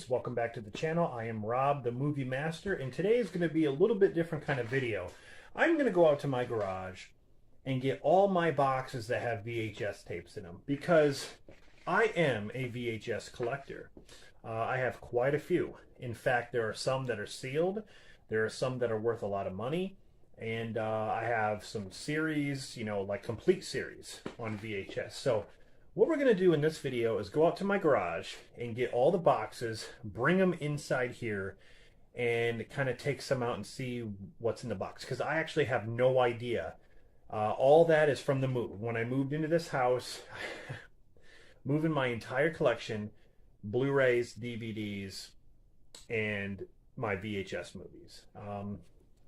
welcome back to the channel. I am Rob, the Movie Master, and today is going to be a little bit different kind of video. I'm going to go out to my garage and get all my boxes that have VHS tapes in them because I am a VHS collector. I have quite a few. In fact, there are some that are sealed, there are some that are worth a lot of money, and I have some series, like complete series on VHS. So what we're going to do in this video is go out to my garage and get all the boxes, bring them inside here, and kind of take some out and see what's in the box. Because I actually have no idea. All that is from the move. When I moved into this house, moving my entire collection, Blu-rays, DVDs, and my VHS movies.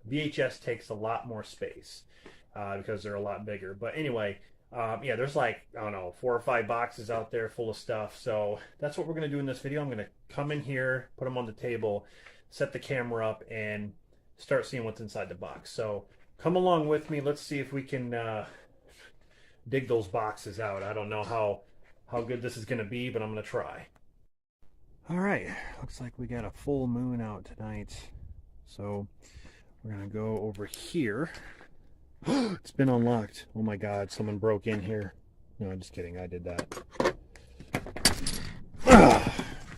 VHS takes a lot more space because they're a lot bigger. But anyway, yeah, there's like, I don't know, 4 or 5 boxes out there full of stuff. So that's what we're going to do in this video. I'm going to come in here, put them on the table, set the camera up, and start seeing what's inside the box. So come along with me. Let's see if we can dig those boxes out. I don't know how good this is going to be, but I'm going to try. All right, looks like we got a full moon out tonight. So we're going to go over here. It's been unlocked. Oh my god, someone broke in here. No, I'm just kidding. I did that.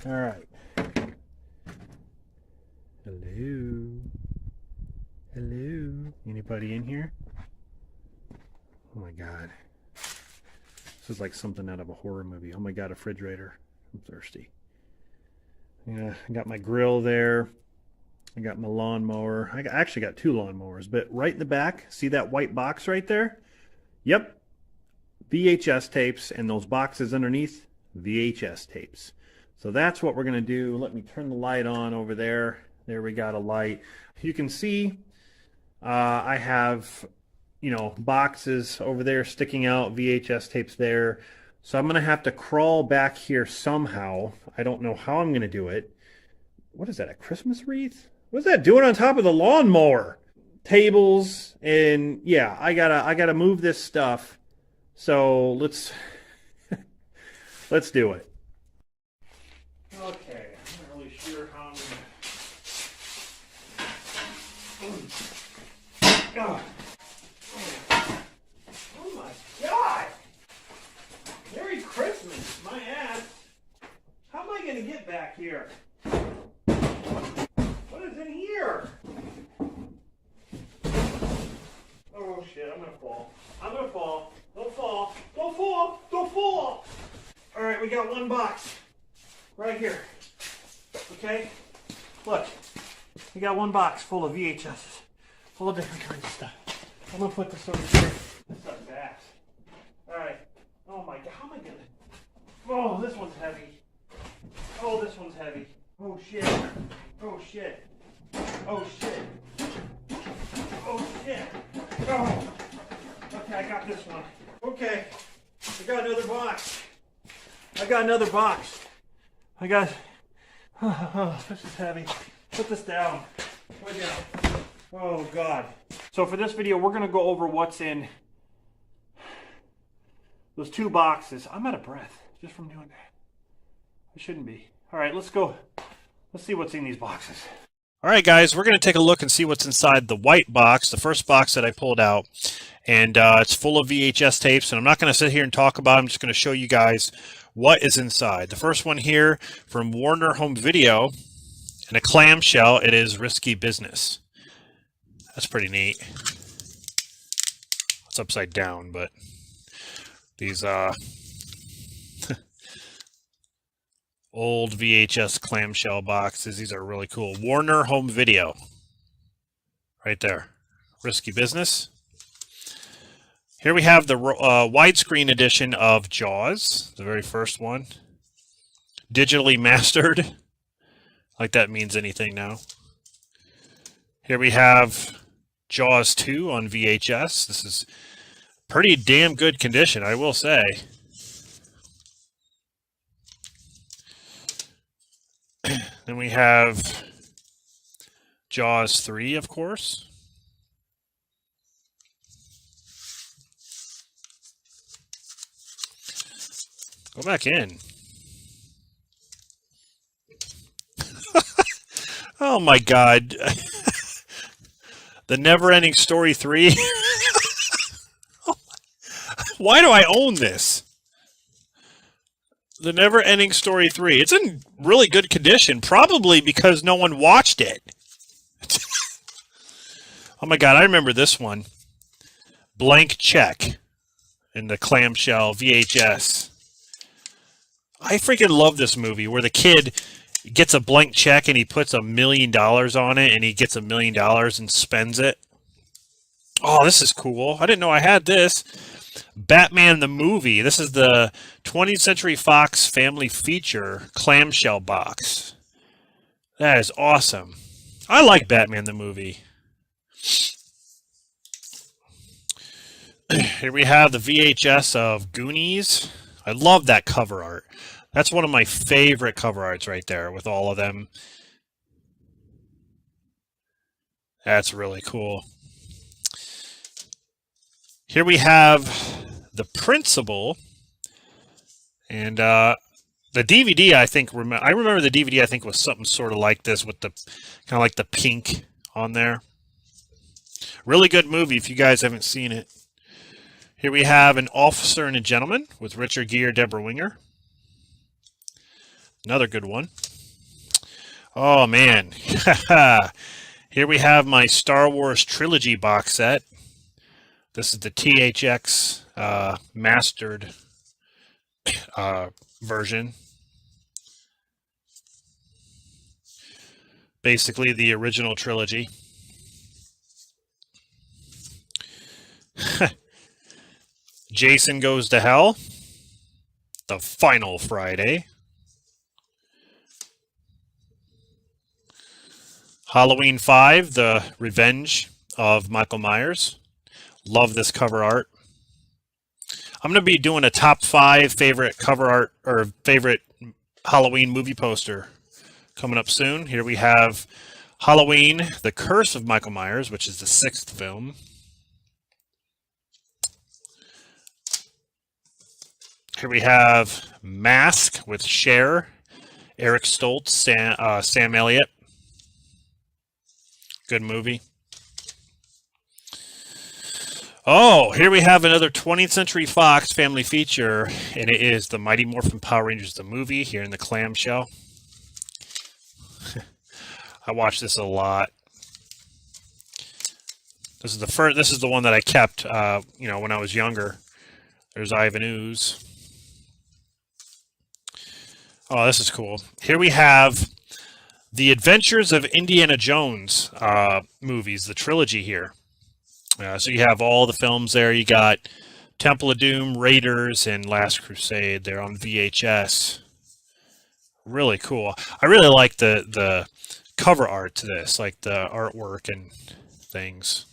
All right. Hello. Hello. Anybody in here? Oh my god. This is like something out of a horror movie. Oh my god, a refrigerator. I'm thirsty. Yeah, I got my grill there. I got my lawnmower. I actually got 2 lawnmowers, but right in the back, see that white box right there? Yep, VHS tapes, and those boxes underneath, VHS tapes. So that's what we're going to do. Let me turn the light on over there. There we got a light. You can see I have, boxes over there sticking out, VHS tapes there. So I'm going to have to crawl back here somehow. I don't know how I'm going to do it. What is that, a Christmas wreath? What's that doing on top of the lawnmower? Tables, and yeah, I gotta move this stuff. So let's do it. Okay, I'm not really sure how I'm gonna. Oh my god! Merry Christmas, my ass! How am I gonna get back here? Here. Oh shit, I'm gonna fall. I'm gonna fall. Don't fall. Don't fall. Don't fall. Alright, we got 1 box. Right here. Okay? Look. We got 1 box full of VHSs. Full of different kinds of stuff. I'm gonna put this over here. This stuff's ass. Alright. Oh my god, how am I gonna... Oh, this one's heavy. Oh, this one's heavy. Oh shit. Oh shit. Oh shit. Oh shit. Oh. Okay, I got this one. Okay. I got another box. I got another box. I got... Oh, this is heavy. Put this down. Put it down. Oh god. So for this video, we're going to go over what's in those 2 boxes. I'm out of breath just from doing that. I shouldn't be. Alright, let's go. Let's see what's in these boxes. All right, guys, we're going to take a look and see what's inside the white box, the first box that I pulled out. And it's full of VHS tapes, and I'm not going to sit here and talk about it. I'm just going to show you guys what is inside. The first one here from Warner Home Video, in a clamshell, it is Risky Business. That's pretty neat. It's upside down, but these old VHS clamshell boxes. These are really cool. Warner Home Video. Right there. Risky Business. Here we have the widescreen edition of Jaws. The very first one. Digitally mastered. Like that means anything now. Here we have Jaws 2 on VHS. This is pretty damn good condition, I will say. Then we have Jaws 3, of course. Go back in. Oh my God. The Never-Ending Story 3. Why do I own this? The Never-Ending Story 3. It's in really good condition, probably because no one watched it. Oh my God, I remember this one. Blank Check in the clamshell VHS. I freaking love this movie where the kid gets a blank check and he puts $1 million on it and he gets $1 million and spends it. Oh, this is cool. I didn't know I had this. Batman the Movie. This is the 20th Century Fox Family Feature clamshell box. That is awesome. I like Batman the Movie. Here we have the VHS of Goonies. I love that cover art. That's one of my favorite cover arts right there with all of them. That's really cool. Here we have The Principal. And the DVD, I think, I remember the DVD, I think, was something sort of like this with the kind of like the pink on there. Really good movie if you guys haven't seen it. Here we have An Officer and a Gentleman with Richard Gere, Deborah Winger. Another good one. Oh, man. Here we have my Star Wars Trilogy box set. This is the THX mastered version. Basically the original trilogy. Jason Goes to Hell. The Final Friday. Halloween 5, The Revenge of Michael Myers. Love this cover art. I'm going to be doing a top 5 favorite cover art or favorite Halloween movie poster coming up soon. Here we have Halloween, The Curse of Michael Myers, which is the 6th film. Here we have Mask with Cher, Eric Stoltz, Sam Elliott. Good movie. Oh, here we have another 20th Century Fox family feature, and it is the Mighty Morphin Power Rangers, the movie, here in the clamshell. I watched this a lot. This is the first. This is the one that I kept, when I was younger. There's Ivan Ooze. Oh, this is cool. Here we have the Adventures of Indiana Jones movies, the trilogy here. So you have all the films there. You got Temple of Doom, Raiders, and Last Crusade there on VHS. Really cool. I really like the cover art to this, like the artwork and things.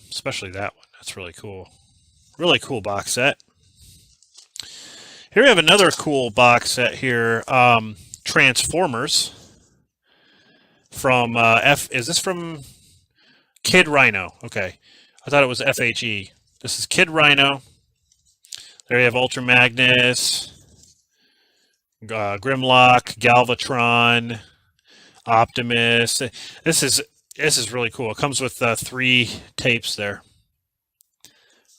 Especially that one. That's really cool. Really cool box set. Here we have another cool box set here. Transformers. From is this from Kid Rhino? Okay. I thought it was FHE. This is Kid Rhino. There you have Ultra Magnus, Grimlock, Galvatron, Optimus. This is really cool. It comes with 3 tapes there.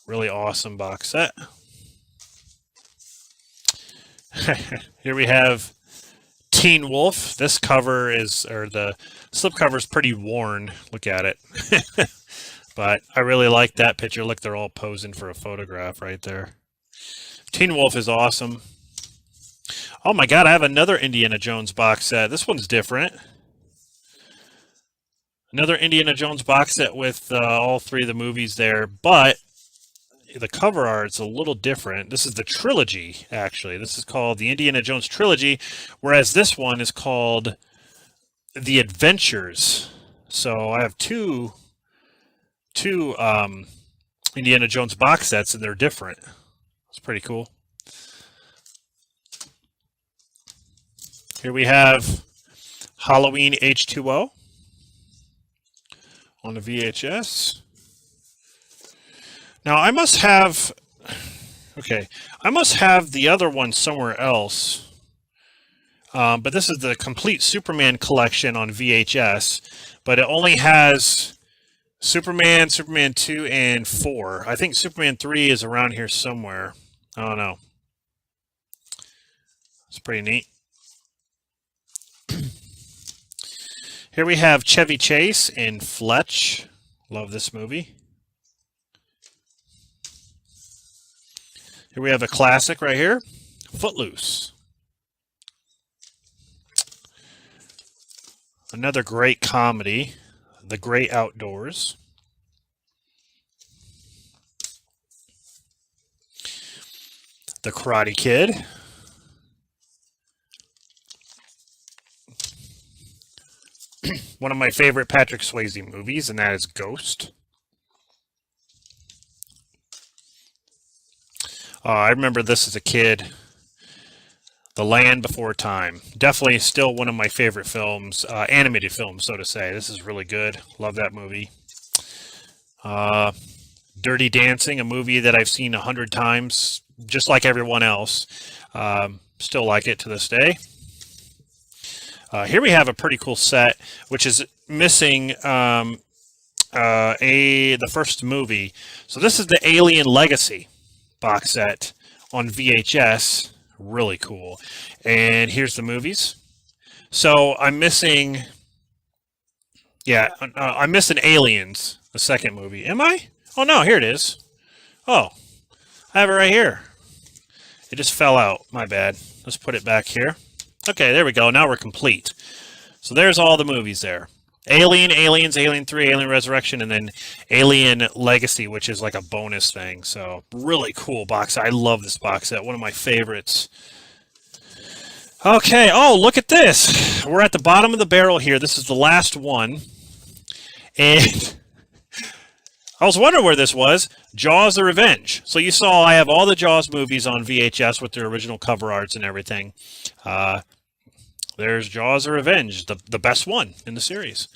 Really awesome box set. Here we have Teen Wolf. This cover the slipcover is pretty worn. Look at it. But I really like that picture. Look, they're all posing for a photograph right there. Teen Wolf is awesome. Oh my God, I have another Indiana Jones box set. This one's different. Another Indiana Jones box set with all 3 of the movies there, but the cover art's a little different. This is the trilogy, actually. This is called the Indiana Jones Trilogy, whereas this one is called The Adventures. So I have two Indiana Jones box sets, and they're different. It's pretty cool. Here we have Halloween H2O on the VHS. Now I must have the other one somewhere else. But this is the complete Superman collection on VHS, but it only has Superman, Superman 2, and 4. I think Superman 3 is around here somewhere. I don't know. It's pretty neat. Here we have Chevy Chase in Fletch. Love this movie. Here we have a classic right here, Footloose. Another great comedy, The Great Outdoors. The Karate Kid. One of my favorite Patrick Swayze movies, and that is Ghost. I remember this as a kid. The Land Before Time. Definitely still one of my favorite films, animated films, so to say. This is really good. Love that movie. Dirty Dancing, a movie that I've seen 100 times, just like everyone else. Still like it to this day. Here we have a pretty cool set, which is missing the first movie. So this is the Alien Legacy box set on VHS. Really cool. And here's the movies. So I'm missing, I'm missing Aliens, the second movie. Am I? Oh no, here it is. Oh, I have it right here. It just fell out. My bad. Let's put it back here. Okay, there we go. Now we're complete. So there's all the movies there. Alien, Aliens, Alien 3, Alien Resurrection, and then Alien Legacy, which is like a bonus thing. So really cool box set. I love this box set. One of my favorites. Okay. Oh, look at this. We're at the bottom of the barrel here. This is the last one. And I was wondering where this was. Jaws: The Revenge. So you saw I have all the Jaws movies on VHS with their original cover arts and everything. There's Jaws: The Revenge, the best one in the series.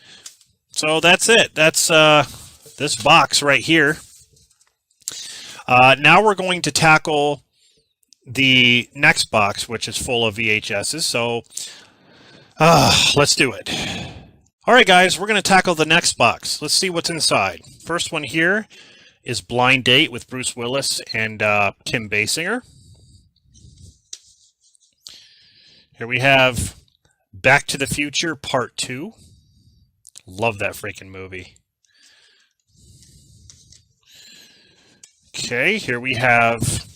So that's it. That's this box right here. Now we're going to tackle the next box, which is full of VHSs. So let's do it. All right, guys, we're going to tackle the next box. Let's see what's inside. First one here is Blind Date with Bruce Willis and Kim Basinger. Here we have Back to the Future Part 2. Love that freaking movie. Okay, here we have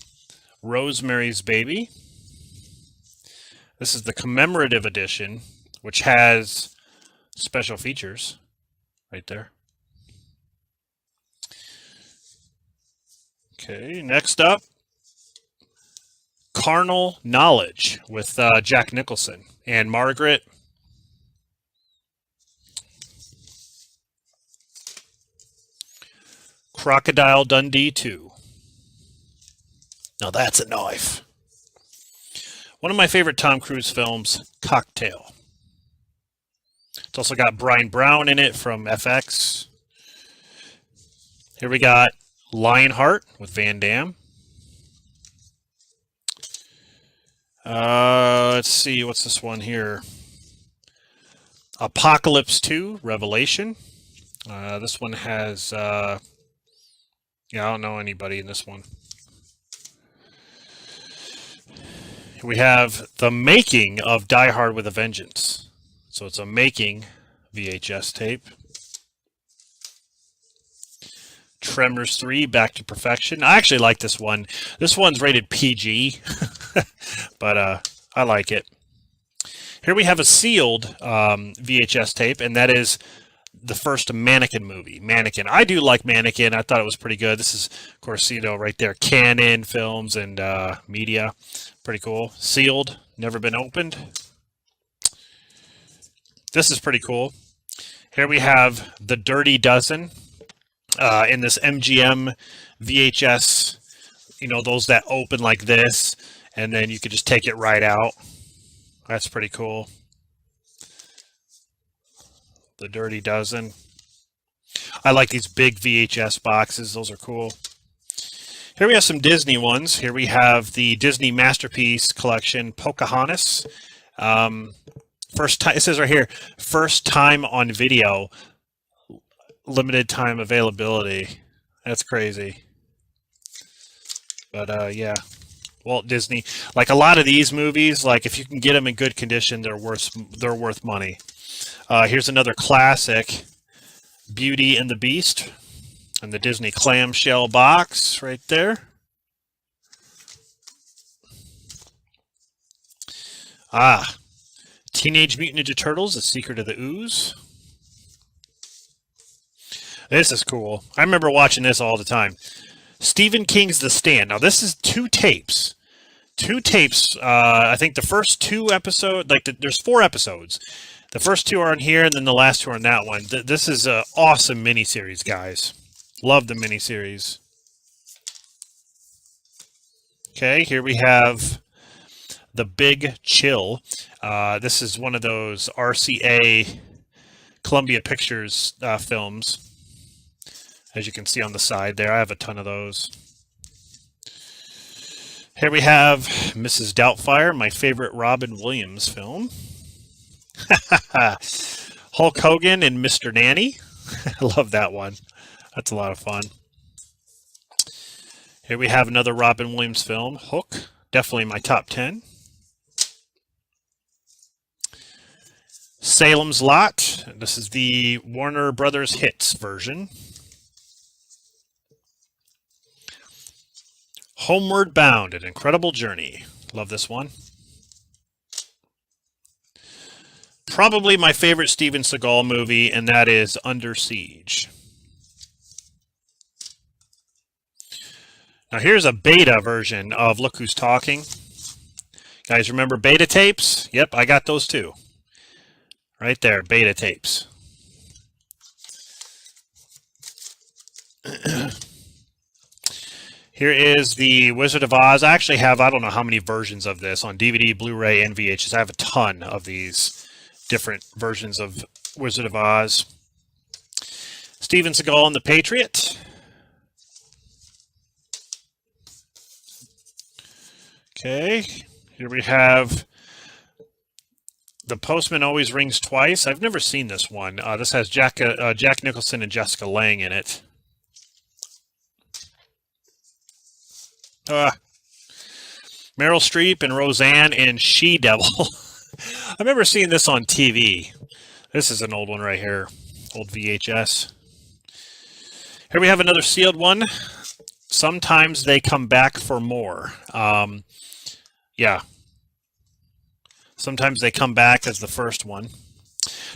Rosemary's Baby. This is the commemorative edition, which has special features right there. Okay, next up, Carnal Knowledge with Jack Nicholson and Margaret. Crocodile Dundee 2. Now that's a knife. One of my favorite Tom Cruise films, Cocktail. It's also got Brian Brown in it from FX. Here we got Lionheart with Van Damme. Let's see, what's this one here? Apocalypse 2, Revelation. This one has, I don't know anybody in this one. We have The Making of Die Hard with a Vengeance. So it's a making VHS tape. Tremors 3, Back to Perfection. I actually like this one. This one's rated PG, but I like it. Here we have a sealed VHS tape, and that is the first Mannequin movie. Mannequin. I do like Mannequin. I thought it was pretty good. This is, of course, right there. Canon Films and Media. Pretty cool. Sealed. Never been opened. This is pretty cool. Here we have The Dirty Dozen in this MGM VHS. You know, those that open like this, and then you could just take it right out. That's pretty cool. The Dirty Dozen. I like these big VHS boxes. Those are cool. Here we have some Disney ones. Here we have the Disney Masterpiece Collection, Pocahontas. First time, it says right here, first time on video, limited time availability. That's crazy. But yeah, Walt Disney. Like a lot of these movies, like if you can get them in good condition, they're worth money. Here's another classic, Beauty and the Beast, and the Disney clamshell box right there. Teenage Mutant Ninja Turtles: The Secret of the Ooze. This is cool. I remember watching this all the time. Stephen King's The Stand. Now this is two tapes. I think the first two episodes, there's 4 episodes. The first 2 are on here, and then the last 2 are on that one. This is an awesome miniseries, guys. Love the miniseries. Okay, here we have The Big Chill. This is one of those RCA Columbia Pictures films. As you can see on the side there, I have a ton of those. Here we have Mrs. Doubtfire, my favorite Robin Williams film. Hulk Hogan and Mr. Nanny. I love that one. That's a lot of fun. Here we have another Robin Williams film, Hook. Definitely my top 10. Salem's Lot. This is the Warner Brothers Hits version. Homeward Bound, An Incredible Journey. Love this one. Probably my favorite Steven Seagal movie, and that is Under Siege. Now here's a beta version of Look Who's Talking. Guys, remember beta tapes? Yep, I got those too. Right there, beta tapes. Here is the Wizard of Oz. I actually have, I don't know how many versions of this on DVD, Blu-ray, and VHS. I have a ton of these different versions of Wizard of Oz. Steven Seagal and the Patriot. Okay, here we have The Postman Always Rings Twice. I've never seen this one. This has Jack Nicholson and Jessica Lange in it. Meryl Streep and Roseanne in She-Devil. I remember seeing this on TV. This is an old one right here. Old VHS. Here we have another sealed one. Sometimes They Come Back for More. Yeah. Sometimes They Come Back as the first one.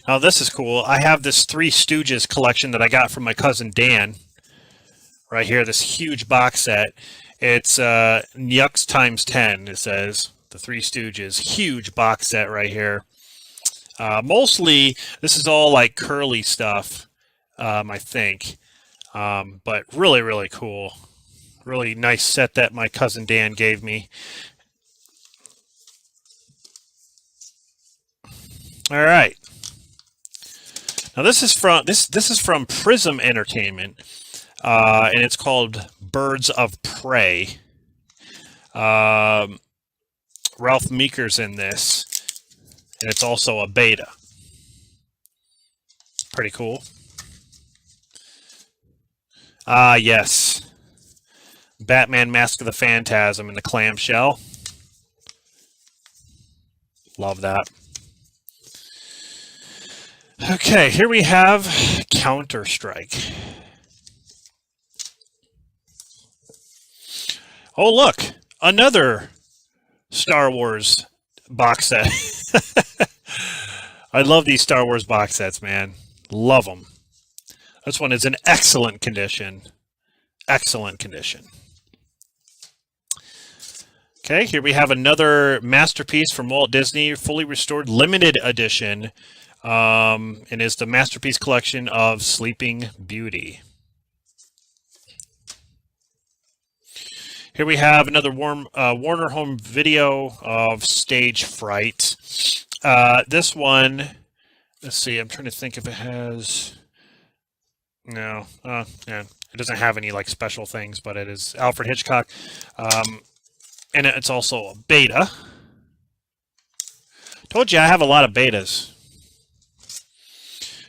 Now this is cool. I have this Three Stooges collection that I got from my cousin Dan. Right here, this huge box set. It's Yucks times 10, it says. The Three Stooges. Huge box set right here. Mostly, this is all like curly stuff, I think. But really, really cool. Really nice set that my cousin Dan gave me. All right. Now this is from Prism Entertainment, and it's called Birds of Prey. Ralph Meeker's in this, and it's also a beta. Pretty cool. Yes. Batman Mask of the Phantasm in the clamshell. Love that. Okay, here we have Counter-Strike. Oh, look, another Star Wars box set. I love these Star Wars box sets, man. Love them. This one is in excellent condition. Excellent condition. Okay, here we have another masterpiece from Walt Disney, fully restored limited edition. And is the Masterpiece Collection of Sleeping Beauty. Here we have another Warner Home Video of Stage Fright. This one, let's see, I'm trying to think if it has, no, yeah, it doesn't have any like special things, but it is Alfred Hitchcock. And it's also a beta. Told you I have a lot of betas.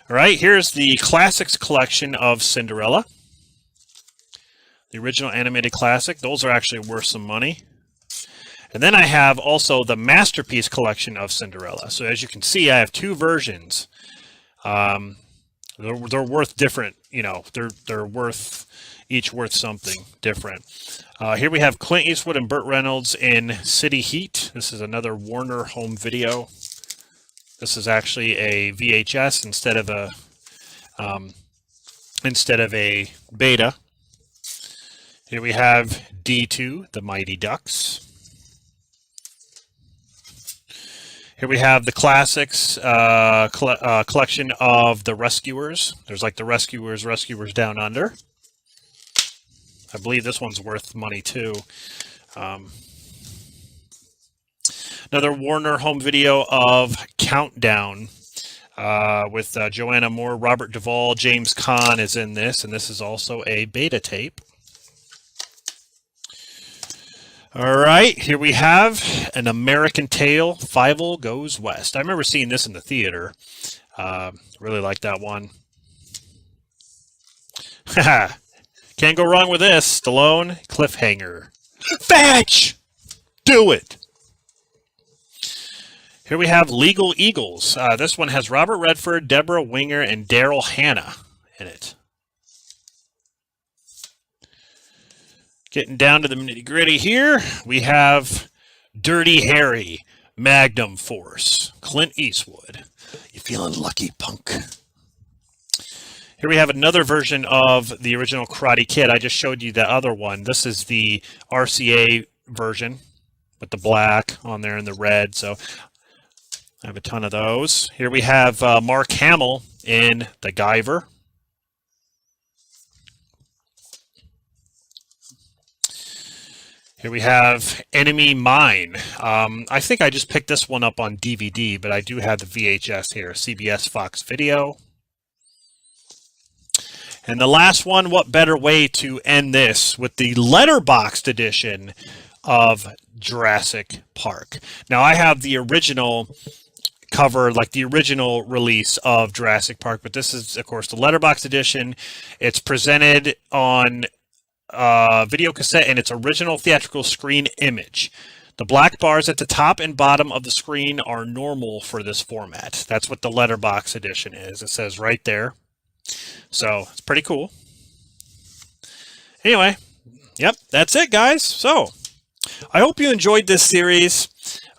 All right, here's the Classics collection of Cinderella. The original animated classic. Those are actually worth some money. And then I have also the Masterpiece collection of Cinderella. So as you can see, I have two versions. They're worth different, you know, they're worth, each worth something different. Here we have Clint Eastwood and Burt Reynolds in City Heat. This is another Warner home video. This is actually a VHS instead of a beta. Here we have D2, The Mighty Ducks. Here we have the Classics collection of The Rescuers. There's like The Rescuers Down Under. I believe this one's worth money too. Another Warner home video of Countdown with Joanna Moore, Robert Duvall, James Caan is in this, and this is also a beta tape. All right, here we have An American Tail, Fievel Goes West. I remember seeing this in the theater. Really like that one. Can't go wrong with this. Stallone, cliffhanger. Fetch! Do it! Here we have Legal Eagles. This one has Robert Redford, Deborah Winger, and Daryl Hannah in it. Getting down to the nitty-gritty here, we have Dirty Harry, Magnum Force, Clint Eastwood. You feeling lucky, punk? Here we have another version of the original Karate Kid. I just showed you the other one. This is the RCA version with the black on there and the red. So I have a ton of those. Here we have Mark Hamill in The Guyver. Here we have Enemy Mine. I think I just picked this one up on DVD, but I do have the VHS here, CBS Fox Video. And the last one, what better way to end this with the letterboxed edition of Jurassic Park. Now, I have the original cover, like the original release of Jurassic Park, but this is, of course, the letterboxed edition. It's presented on video cassette and its original theatrical screen image. The black bars at the top and bottom of the screen are normal for this format. That's what the letterbox edition is. It says right there. So it's pretty cool. Anyway, yep, that's it, guys. So I hope you enjoyed this series.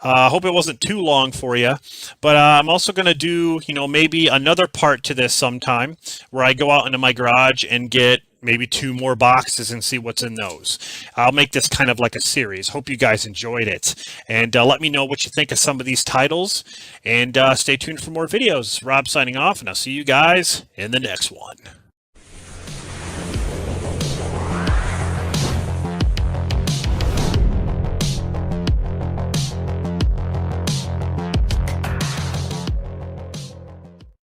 I hope it wasn't too long for you, but I'm also going to do, you know, maybe another part to this sometime where I go out into my garage and get maybe 2 more boxes and see what's in those. I'll make this kind of like a series. Hope you guys enjoyed it. And let me know what you think of some of these titles. And stay tuned for more videos. Rob signing off, and I'll see you guys in the next one.